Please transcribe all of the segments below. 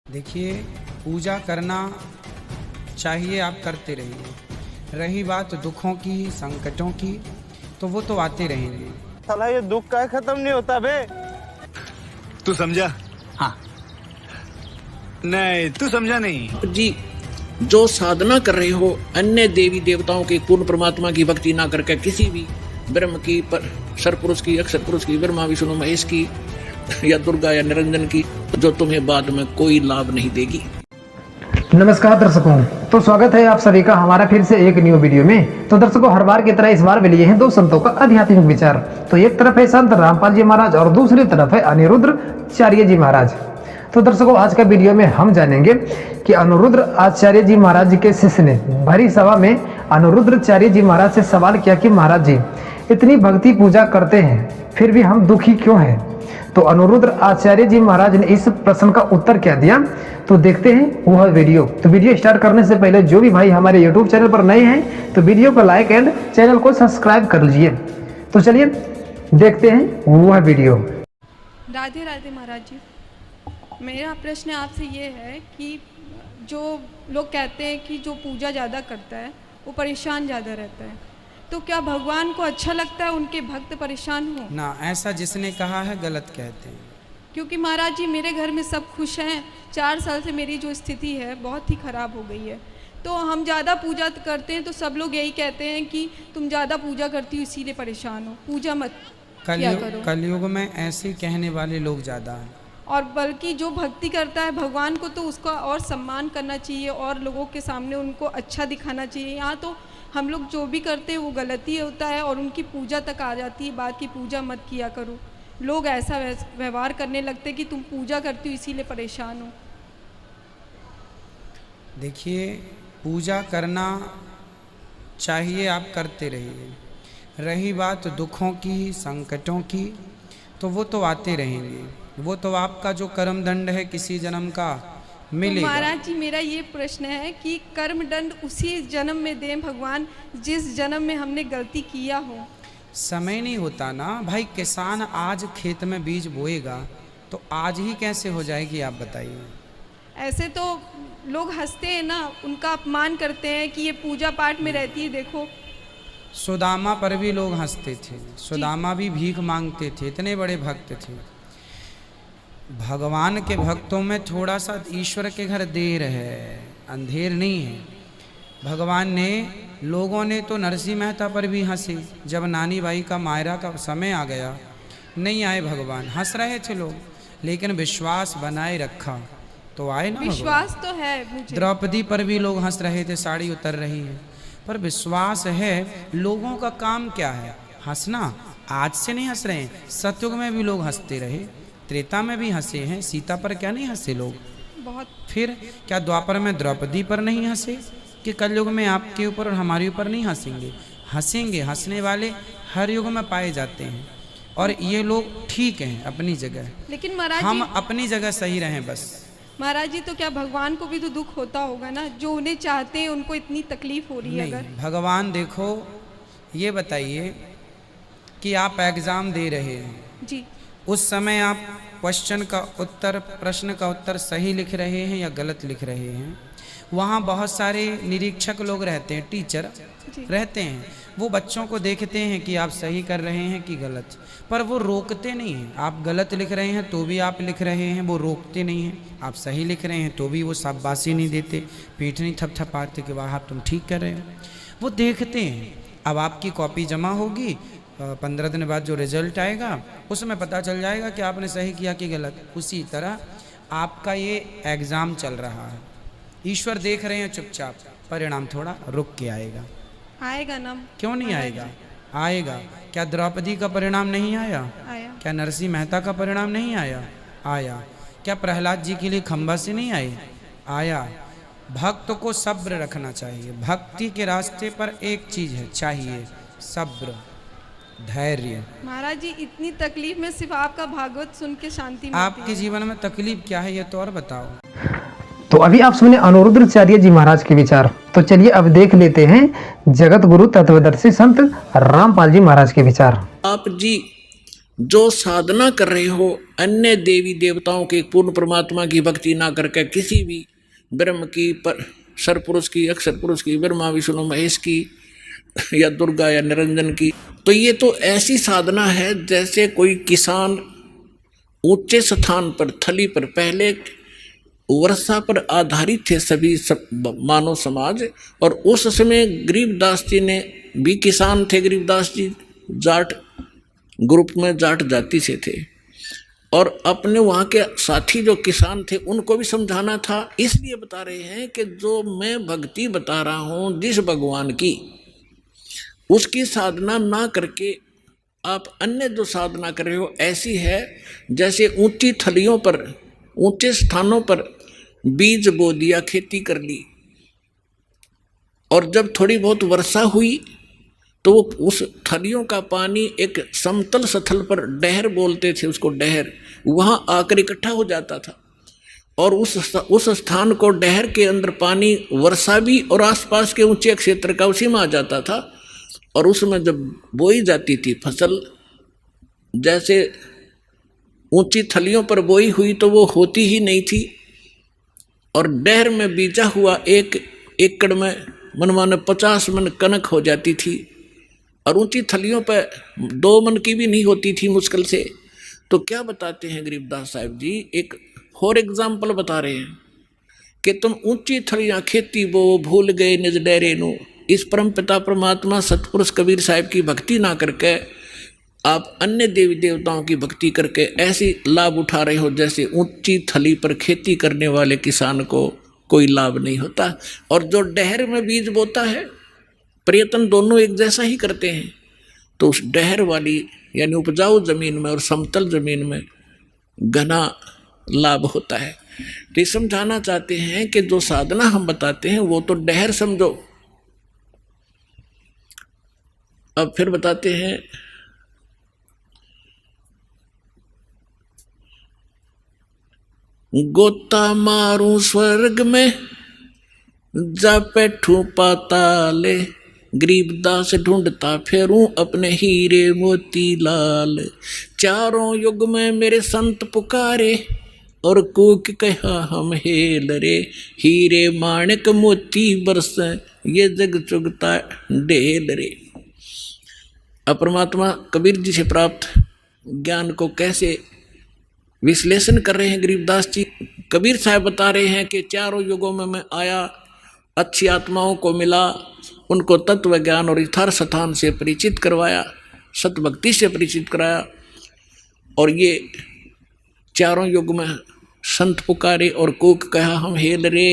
देखिए, पूजा करना चाहिए, आप करते रहिए। रही बात दुखों की, संकटों की, तो वो तो आते रहेंगे। साला ये दुख का खत्म नहीं होता बे। तू समझा? हाँ नहीं, तू समझा नहीं। जी, जो साधना कर रहे हो अन्य देवी देवताओं की, पूर्ण परमात्मा की भक्ति ना करके किसी भी ब्रह्म की, सरपुरुष की, अक्षर पुरुष की, ब्रह्मा विष्णु महेश की या दुर्गा या निरंजन की, जो तुम्हें बाद में कोई लाभ नहीं देगी। नमस्कार दर्शकों, तो स्वागत है आप सभी का हमारा फिर से एक न्यू वीडियो में। तो दर्शकों, हर बार की तरह इस बार भी लिए हैं दो संतों का आध्यात्मिक विचार। तो एक तरफ है संत रामपाल जी महाराज और दूसरी तरफ है अनिरुद्र आचार्य जी महाराज। तो दर्शकों, आज का वीडियो में हम जानेंगे कि अनिरुद्र आचार्य जी महाराज जी के शिष्य ने भरी सभा में अनिरुद्र आचार्य जी महाराज से सवाल किया कि महाराज जी, इतनी भक्ति पूजा करते हैं फिर भी हम दुखी क्यों हैं। तो अनिरुद्र आचार्य जी महाराज ने इस प्रश्न का उत्तर क्या दिया, तो देखते हैं वह वीडियो। तो वीडियो स्टार्ट करने से पहले जो भी भाई हमारे YouTube चैनल पर नए हैं तो वीडियो को लाइक एंड चैनल को सब्सक्राइब कर लीजिए। तो चलिए देखते हैं वह वीडियो। राधे राधे महाराज जी, मेरा प्रश्न आपसे ये है कि जो लोग कहते हैं कि जो पूजा ज़्यादा करता है वो परेशान ज़्यादा रहता है, तो क्या भगवान को अच्छा लगता है उनके भक्त परेशान हो? ना, ऐसा जिसने कहा है गलत कहते हैं। क्योंकि महाराज जी मेरे घर में सब खुश हैं। 4 साल से मेरी जो स्थिति है बहुत ही ख़राब हो गई है, तो हम ज़्यादा पूजा करते हैं तो सब लोग यही कहते हैं कि तुम ज़्यादा पूजा करती हो इसीलिए परेशान हो, पूजा मत किया करो। कलयुग में ऐसे कहने वाले लोग ज़्यादा हैं। और बल्कि जो भक्ति करता है भगवान को तो उसका और सम्मान करना चाहिए और लोगों के सामने उनको अच्छा दिखाना चाहिए। यहाँ तो हम लोग जो भी करते हैं वो गलती होता है और उनकी पूजा तक आ जाती है बात की पूजा मत किया करो। लोग ऐसा व्यवहार करने लगते कि तुम पूजा करती हो इसीलिए परेशान हो। देखिए, पूजा करना चाहिए, आप करते रहिए। रही बात दुखों की, संकटों की, तो वो तो आते रहेंगे। वो तो आपका जो कर्म दंड है किसी जन्म का मिलेगा। तो महाराज जी मेरा ये प्रश्न है कि कर्म दंड उसी जन्म में दें भगवान जिस जन्म में हमने गलती किया हो। समय नहीं होता ना भाई। किसान आज खेत में बीज बोएगा तो आज ही कैसे हो जाएगी, आप बताइए। ऐसे तो लोग हंसते हैं ना, उनका अपमान करते हैं कि ये पूजा पाठ में रहती है। देखो सुदामा पर भी लोग हंसते थे। सुदामा भी भीख मांगते थे, इतने बड़े भक्त थे। भगवान के भक्तों में थोड़ा सा ईश्वर के घर देर है, अंधेर नहीं है। भगवान ने, लोगों ने तो नरसिंह मेहता पर भी हंसे। जब नानी बाई का मायरा का समय आ गया, नहीं आए भगवान। हंस रहे थे लोग, लेकिन विश्वास बनाए रखा तो आए ना। विश्वास तो है मुझे। द्रौपदी पर भी लोग हंस रहे थे, साड़ी उतर रही है, पर विश्वास है। लोगों का काम क्या है? हंसना। आज से नहीं हंस रहे हैं, सतयुग में भी लोग हंसते रहे, त्रेता में भी हंसे हैं। सीता पर क्या नहीं हंसे लोग? बहुत। फिर क्या द्वापर में द्रौपदी पर नहीं हंसे कि कलयुग में आपके ऊपर और हमारे ऊपर नहीं हंसेंगे? हंसेंगे। हंसने वाले हर युग में पाए जाते हैं और ये लोग ठीक हैं अपनी जगह। लेकिन महाराज हम जी, अपनी जगह सही रहें बस। महाराज जी, तो क्या भगवान को भी तो दुख होता होगा ना, जो उन्हें चाहते हैं उनको इतनी तकलीफ हो रही है? अगर भगवान, देखो ये बताइए कि आप एग्ज़ाम दे रहे हैं जी, उस समय आप क्वेश्चन का उत्तर, प्रश्न का उत्तर सही लिख रहे हैं या गलत लिख रहे हैं? वहाँ बहुत सारे निरीक्षक लोग रहते हैं, टीचर रहते हैं। वो बच्चों को देखते हैं कि आप सही कर रहे हैं कि गलत, पर वो रोकते नहीं हैं। आप गलत लिख रहे हैं तो भी आप लिख रहे हैं, वो रोकते नहीं हैं। आप सही लिख रहे हैं तो भी वो शाबाशी नहीं देते, पीठ नहीं थपथपाते कि वाह आप तुम ठीक कर रहे हो। वो देखते हैं। अब आपकी कॉपी जमा होगी, 15 दिन बाद जो रिजल्ट आएगा उसमें पता चल जाएगा कि आपने सही किया कि गलत। उसी तरह आपका ये एग्ज़ाम चल रहा है, ईश्वर देख रहे हैं चुपचाप, परिणाम थोड़ा रुक के आएगा। आएगा ना? क्यों नहीं आएगा? आएगा। क्या द्रौपदी का परिणाम नहीं आया? आया। क्या नरसिंह मेहता का परिणाम नहीं आया? आया। क्या प्रहलाद जी के लिए खंबा से नहीं आए? आया। भक्त को सब्र रखना चाहिए। भक्ति के रास्ते पर एक चीज है, चाहिए सब्र, धैर्य। महाराज जी, इतनी तकलीफ में सिर्फ आपका भागवत सुन के शांति मिलती है। आपके जीवन में तकलीफ क्या है ये तो और बताओ। तो अभी आप सुने अनिरुद्र आचार्य जी महाराज के विचार। तो चलिए अब देख लेते हैं जगत गुरु तत्वदर्शी संत रामपाल जी महाराज के विचार। आप जी जो साधना कर रहे हो अन्य देवी देवताओं के पूर्ण परमात्मा की भक्ति ना करके किसी भी ब्रह्म की, पर सरपुरुष की, अक्षर पुरुष की, ब्रह्मा विष्णु महेश की या दुर्गा या निरंजन की, तो ये तो ऐसी साधना है जैसे कोई किसान ऊंचे स्थान पर, थली पर, पहले वर्षा पर आधारित थे सभी मानव समाज, और उस समय गरीबदास जी ने भी किसान थे। गरीबदास जी जाट ग्रुप में जाट जाति से थे, और अपने वहाँ के साथी जो किसान थे उनको भी समझाना था। इसलिए बता रहे हैं कि जो मैं भक्ति बता रहा हूँ जिस भगवान की, उसकी साधना ना करके आप अन्य जो साधना कर रहे हो ऐसी है जैसे ऊंची थलियों पर, ऊंचे स्थानों पर बीज बो दिया, खेती कर ली, और जब थोड़ी बहुत वर्षा हुई तो उस थलियों का पानी एक समतल स्थल पर, डहर बोलते थे उसको, डहर, वहाँ आकर इकट्ठा हो जाता था, और उस स्थान को, डहर के अंदर पानी वर्षा भी और आसपास के ऊंचे क्षेत्र का उसी में आ जाता था, और उसमें जब बोई जाती थी फसल, जैसे ऊंची थलियों पर बोई हुई तो वो होती ही नहीं थी, और डहर में बीजा हुआ 1 एकड़ में मनमाने 50 मन कनक हो जाती थी, और ऊंची थलियों पर 2 मन की भी नहीं होती थी मुश्किल से। तो क्या बताते हैं गरीबदास साहब जी, एक और एग्जाम्पल बता रहे हैं कि तुम ऊंची थलियां खेती बो, भूल गए निज डेरे नु। इस परम पिता परमात्मा सतपुरुष कबीर साहब की भक्ति ना करके आप अन्य देवी देवताओं की भक्ति करके ऐसी लाभ उठा रहे हो जैसे ऊंची थली पर खेती करने वाले किसान को कोई लाभ नहीं होता। और जो डहर में बीज बोता है, प्रयत्न दोनों एक जैसा ही करते हैं, तो उस डहर वाली यानी उपजाऊ जमीन में और समतल जमीन में घना लाभ होता है। तो ये समझाना चाहते हैं कि जो साधना हम बताते हैं वो तो डहर समझो। अब फिर बताते हैं, गोता मारूं स्वर्ग में जा बैठूं पाताले, गरीबदास ढूंढता फेरूं अपने हीरे मोती लाल। चारों युग में मेरे संत पुकारे और कूक कहा हम हेल रे, हीरे माणिक मोती बरस ये जग चुगता ढेल रे। अब परमात्मा कबीर जी से प्राप्त ज्ञान को कैसे विश्लेषण कर रहे हैं गरीबदास जी। कबीर साहब बता रहे हैं कि चारों युगों में मैं आया, अच्छी आत्माओं को मिला, उनको तत्व ज्ञान और यथार्थ स्थान से परिचित करवाया, सतभक्ति से परिचित कराया, और ये चारों युग में संत पुकारे और कूक कहा हम हेल रे,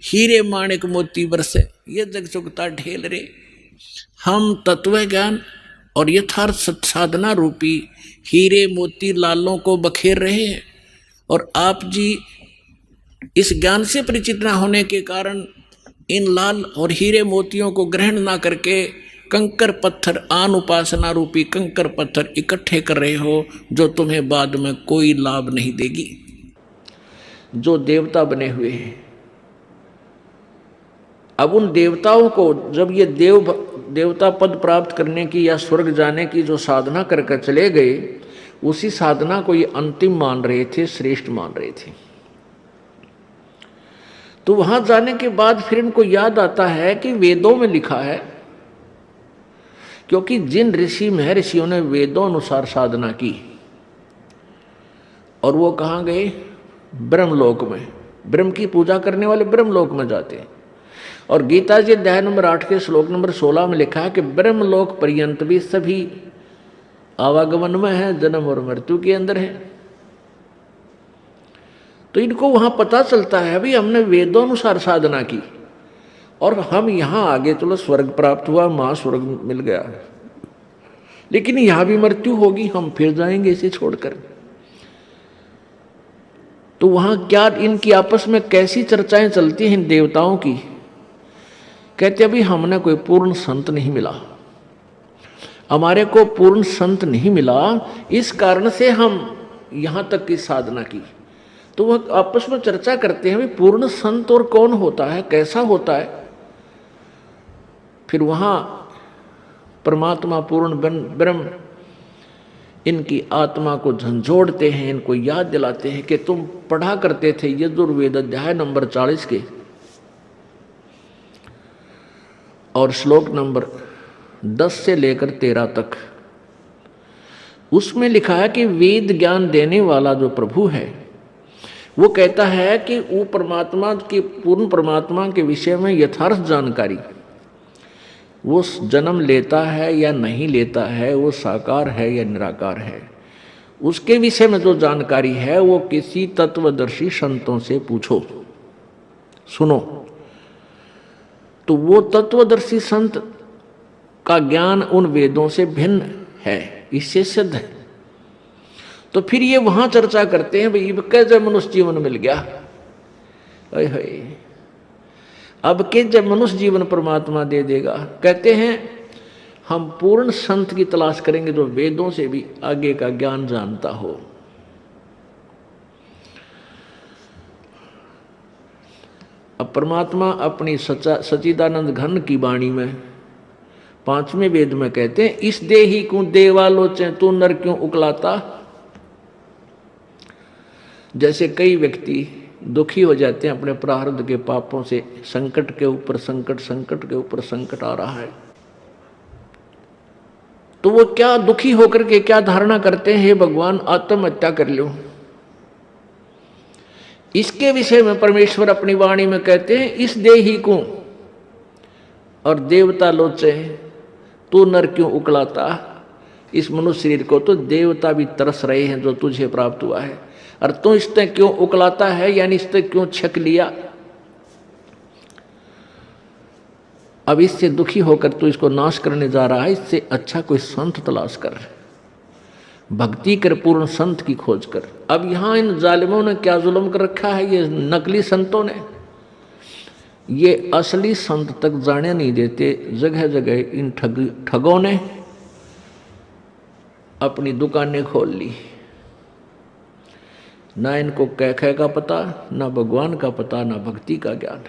हीरे माणिक मोती बरसे ये जग चुगता ढेल रे। हम तत्व ज्ञान और यथार्थ साधना रूपी हीरे मोती लालों को बखेर रहे हैं, और आप जी इस ज्ञान से परिचित न होने के कारण इन लाल और हीरे मोतियों को ग्रहण ना करके कंकर पत्थर, आन उपासना रूपी कंकर पत्थर इकट्ठे कर रहे हो, जो तुम्हें बाद में कोई लाभ नहीं देगी। जो देवता बने हुए हैं, अब उन देवताओं को जब ये देवता पद प्राप्त करने की या स्वर्ग जाने की जो साधना करके चले गए, उसी साधना को ये अंतिम मान रहे थे, श्रेष्ठ मान रहे थे। तो वहां जाने के बाद फिर इनको याद आता है कि वेदों में लिखा है, क्योंकि जिन ऋषि महर्षियों ने वेदों अनुसार साधना की, और वो कहाँ गए? ब्रह्मलोक में। ब्रह्म की पूजा करने वाले ब्रह्मलोक में जाते हैं। और गीता जी अध्याय नंबर 8 के श्लोक नंबर 16 में लिखा है कि ब्रह्मलोक पर्यंत भी सभी आवागमन में है, जन्म और मृत्यु के अंदर है। तो इनको वहां पता चलता है भाई हमने वेदों अनुसार साधना की और हम यहां आगे चलो स्वर्ग प्राप्त हुआ, महास्वर्ग मिल गया, लेकिन यहां भी मृत्यु होगी, हम फिर जाएंगे इसे छोड़कर। तो वहां क्या इनकी आपस में कैसी चर्चाएं चलती हैं देवताओं की? कहते अभी हमने कोई पूर्ण संत नहीं मिला, हमारे को पूर्ण संत नहीं मिला, इस कारण से हम यहां तक की साधना की। तो वह आपस में चर्चा करते हैं भाई पूर्ण संत और कौन होता है, कैसा होता है। फिर वहां परमात्मा पूर्ण ब्रह्म इनकी आत्मा को झंझोड़ते हैं, इनको याद दिलाते हैं कि तुम पढ़ा करते थे यजुर्वेद अध्याय नंबर 40 के और श्लोक नंबर 10 से लेकर 13 तक। उसमें लिखा है कि वेद ज्ञान देने वाला जो प्रभु है वो कहता है कि वो परमात्मा की, पूर्ण परमात्मा के विषय में यथार्थ जानकारी, वो जन्म लेता है या नहीं लेता है, वो साकार है या निराकार है, उसके विषय में जो जानकारी है वो किसी तत्वदर्शी संतों से पूछो। सुनो, तो वो तत्वदर्शी संत का ज्ञान उन वेदों से भिन्न है, इससे सिद्ध है। तो फिर ये वहां चर्चा करते हैं भाई कैसे मनुष्य जीवन मिल गया, अब के जब मनुष्य जीवन परमात्मा दे देगा। कहते हैं हम पूर्ण संत की तलाश करेंगे जो वेदों से भी आगे का ज्ञान जानता हो। अब परमात्मा अपनी सच्चिदानंद घन की वाणी में 5वें वेद में कहते हैं इस देही को देवालोचे तू नर क्यों उकलाता। जैसे कई व्यक्ति दुखी हो जाते हैं अपने प्रारब्ध के पापों से, संकट के ऊपर संकट, संकट के ऊपर संकट आ रहा है, तो वो क्या दुखी होकर के क्या धारणा करते हैं, हे भगवान आत्महत्या कर लो। इसके विषय में परमेश्वर अपनी वाणी में कहते हैं इस देही को और देवता लोचे तू नर क्यों उकलाता। इस मनुष्य शरीर को तो देवता भी तरस रहे हैं जो तुझे प्राप्त हुआ है, और तू इससे क्यों उकलाता है, यानी इससे क्यों छक लिया। अब इससे दुखी होकर तू इसको नाश करने जा रहा है, इससे अच्छा कोई संत तलाश कर, भक्ति कर, पूर्ण संत की खोज कर। अब यहां इन जालिमों ने क्या जुल्म कर रखा है, ये नकली संतों ने, ये असली संत तक जाने नहीं देते। जगह जगह इन ठगों ने अपनी दुकानें खोल ली, ना इनको कह का पता, ना भगवान का पता, ना भक्ति का ज्ञान,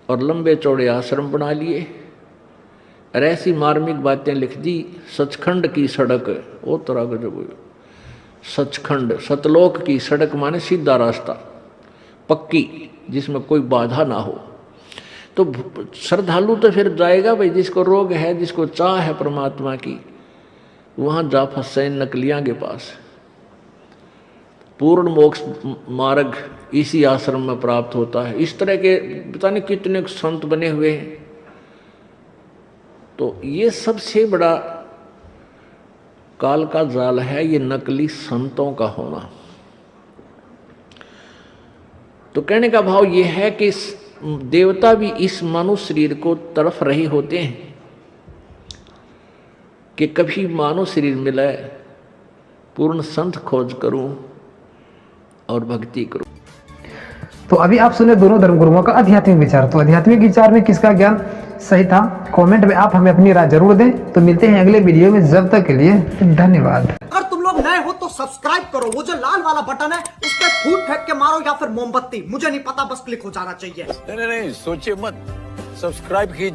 और लंबे चौड़े आश्रम बना लिए और ऐसी मार्मिक बातें लिख दी। सचखंड की सड़क, वो तरह का जो सचखंड, सतलोक की सड़क माने सीधा रास्ता, पक्की, जिसमें कोई बाधा ना हो। तो श्रद्धालु तो फिर जाएगा भाई, जिसको रोग है, जिसको चाह है परमात्मा की, वहां जा फंसे नकलियां के पास। पूर्ण मोक्ष मार्ग इसी आश्रम में प्राप्त होता है। इस तरह के पता नहीं कितने संत बने हुए हैं। तो ये सबसे बड़ा काल का जाल है, ये नकली संतों का होना। तो कहने का भाव ये है कि देवता भी इस मानव शरीर को तरफ रहे होते हैं कि कभी मानव शरीर मिले, पूर्ण संत खोज करूं और भक्ति करूं। तो अभी आप सुने दोनों धर्मगुरुओं का आध्यात्मिक विचार। तो आध्यात्मिक विचार में किसका ज्ञान सही था, कमेंट में आप हमें अपनी राय जरूर दें। तो मिलते हैं अगले वीडियो में, जब तक के लिए धन्यवाद। अगर तुम लोग नए हो तो सब्सक्राइब करो, वो जो लाल वाला बटन है उस पर फूट फेंक के मारो या फिर मोमबत्ती, मुझे नहीं पता, बस क्लिक हो जाना चाहिए। नहीं, सोचिए मत, सब्सक्राइब कीजिए।